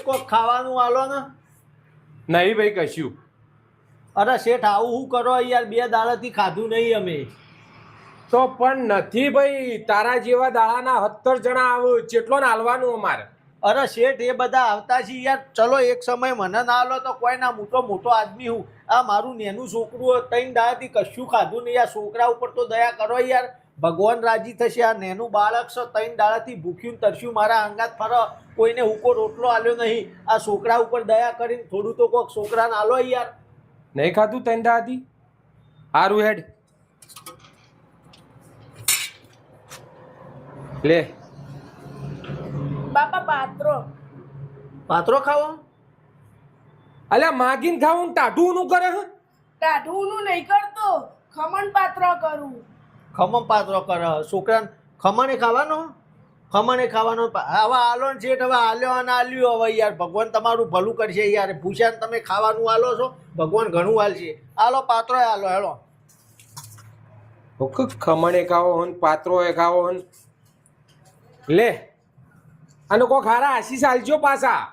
કોક ખાવાનું આલો ને. નહીં ભાઈ કશું. અરે શેઠ આવું શું કરો યાર, 2 દાડાથી ખાધું નહીં અમે. તો પણ નથી ભાઈ, તારા જેવા દાડાના 17 જણા આવે, કેટલો ને હાલવાનું અમારે. અરે શેઠ એ બધા આવતા છે યાર, ચલો એક સમય મને ના આલો તો કોઈ ના, મોટો મોટો આદમી હું. આ મારું નેનું છોકરું 3 દાડાથી કશું ખાધું નહીં. યાર છોકરા ઉપર તો દયા કરો યાર, ભગવાન રાજી થશે. આ નેનું બાળક છે, 3 દાડાથી ભૂખ્યું તરસ્યું મારા અંગાત ફરો, કોઈને હુકો રોટલો આલ્યો નહીં. આ છોકરા ઉપર દયા કરીને થોડું તો કોક છોકરાને આલો યાર. નહીં ખાધું 3 દાડાથી? હારું હેડ લે. બાપા પાત્રો. પાત્રો ખાવો? અલ્યા માગીને ખાવું ટાઢું નું કરે હે? ટાઢું નું નહીં કરતો, ખમણ પાત્ર કરું. ખમણ પાત્રો કરે છોકરાને? ખમણે ખાવાનો? ખમણે ખાવાનો. હવે આલો ને શેઠ, હવે આલ્યો અને આલ્યું. હવે યાર ભગવાન તમારું ભલું કરશે યાર. ભૂષાને તમે ખાવાનું આલો છો, ભગવાન ઘણું આલશે. આલો પાત્રો આલો હેલો. ખમણે ખાવો હન, પાત્રો એ ખાવો હન. લે અને કોઈ ખારા આશીષ આલજો પાછા.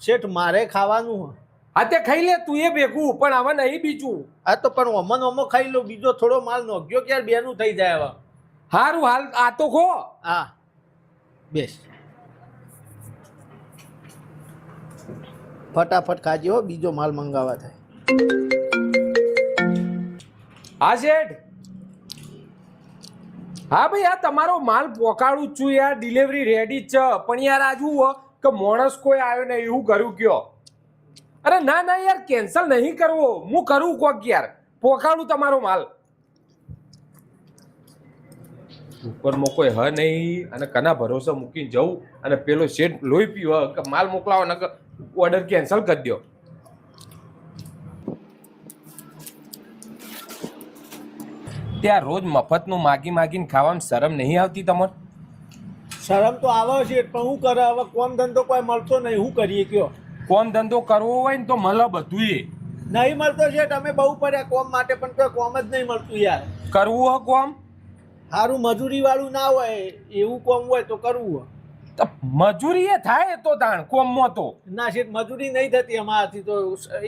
શેઠ મારે ખાવાનું. હા તે ખાઈ લે તું એ ભેગું, પણ હવે નહીં બીજું. આ તો પણ ઓમન ઓમો ખાઈ લો, બીજો થોડો માલ નોખ્યો ક્યારે બેનું થઈ જાય હવે. હારું હાલ આ તો ખો. હા બેસ, ફટાફટ ખાજો, બીજો માલ મંગાવવા થાય. હા શેઠ. હા ભાઈ આ તમારો માલ પોકાડું જ છું યાર, ડિલિવરી રેડી જ છે. પણ યાર આ જુઓ કે માણસ કોઈ આવ્યો ને એવું કર્યું કયો. અરે ના ના યાર કેન્સલ નહીં કરવો, હું કરું કોક યાર, પોકાડું તમારો માલ. ઉપરમાં કોઈ હ નહીં અને કના ભરોસે મૂકીને જવું અને પેલો શેઠ લોહી પીવો કે માલ મોકલાવો ને ઓર્ડર કેન્સલ કરી દો. ત્યાં રોજ મફતનું માગી માગીને ખાવામાં શરમ નહીં આવતી તમારે? શરમ તો આવે છે પણ શું કરે હવે, કોમ ધંધો કોઈ મળતો નહીં, શું કરીએ કયો. કોમ ધંધો કરવો હોય ને તો મળે બધું. નહીં મળતો છે, તમે બહુ પડ્યા કોમ માટે પણ કોઈ કોમ જ નહીં મળતું યાર. કરવું હોય કોમ? સારું મજૂરી વાળું ના હોય એવું કોમ હોય તો કરવું હોય. તો મજૂરી એ થાય તો તાણ કોમમાં તો. ના શેઠ મજૂરી નહીં થતી અમારાથી, તો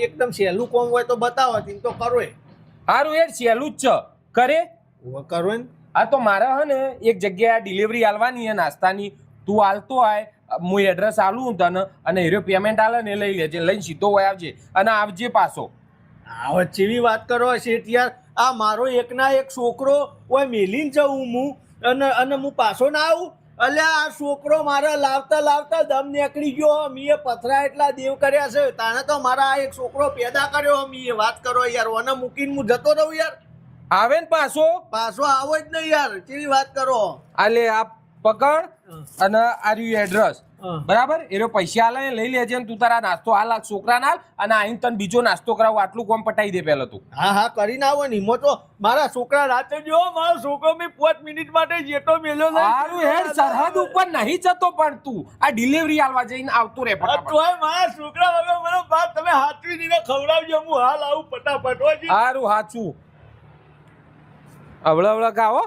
એકદમ સહેલું કોમ હોય તો બતાવો તો કરો. સારું યાર સહેલું જ છે, કરે કરો ને. આ તો મારે હે ને એક જગ્યાએ ડિલિવરી આલવાની હે નાસ્તાની, તું આલતો આય, હું એડ્રેસ આલું તને અને હીરો પેમેન્ટ આલે ને લઈ લેજે, લઈને સીધો હોય આવજે અને આવજે પાછો. હવે ચેવી વાત કરો શેઠ યાર, આ મારો એકના એક છોકરો હોય મેલીને જવું હું અને હું પાછો ના આવું. અલ્યા આ છોકરો મારા લાવતા લાવતા દમ નીકળી ગયો. મીએ પથરા એટલા દેવ કર્યા છે, તાણે તો મારા આ એક છોકરો પેદા કર્યો. મીએ વાત કરો યાર, ઓને મૂકીને હું જતો રહું યાર. આવે ને પાછો? પાછો આવો જ નહીં યાર, કેવી વાત કરો. આલે આ પકડ અને આ રહ્યું એડ્રેસ બરાબર, એનો પૈસા આલે લઈ લેજે ને તું તારા નાસ્તો હાલ છોકરાને હાલ અને આઈને તને બીજો નાસ્તો કરાવો. આટલું કામ પટાઈ દે પહેલા તું. હા હા કરીને આવો ને. હિંમત તો મારા છોકરા રાતે જો, મારો છોકરો મેં 5 મિનિટ માટે જેટલો મેલ્યો નહીં. સારું હેડ, સરહદ ઉપર નહીં જતો પણ તું આ ડિલિવરી આલવા જઈને આવતો રે ફટાફટ. તોય મારા છોકરા વગર મને બાપ તમે હાથવી દીને ખવડાવજો, હું હાલ આવું ફટાફટ. હોજી સારું હાચું. અવળા અવળા ગાવો.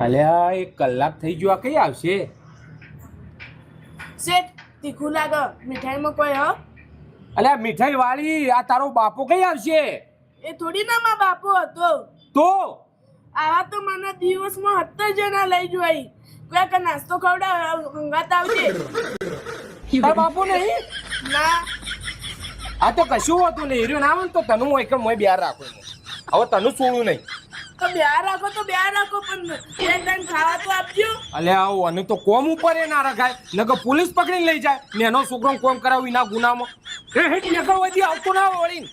અલ્યા 1 કલાક થઈ ગયો, આ કઈ આવશે? શેઠ તીખું લાગે, મીઠાઈમાં કોઈ હ? અલ્યા મીઠાઈ વાળી આ તારો બાપો કઈ આવશે? એ થોડી ના માં બાપો હતો. તો આવા તો મને દિવસમાં 17 જણા લઈ જોઈ. કોઈ નાસ્તો ખવડાવ હંગાત આવજે. તાર બાપો નહીં? ના આ તો કશું હતું નહીં, હીરો ના આવે ને તો તનું હોય કે મોય બ્યાર રાખો. હવે તનું છોડું નહીં. તો બ્યાર રાખો તો બ્યાર રાખો, પણ એક ટાઈમ ખાવા તો આપજો. અલ્યા આવું અને તો કોમ ઉપર એ ના રખાય, નકર પોલીસ પકડીને લઈ જાય. નેનો છોકરો કોમ કરાવી ના ગુનામાં એ હેઠ નીકળવાથી આવતો ના વળી.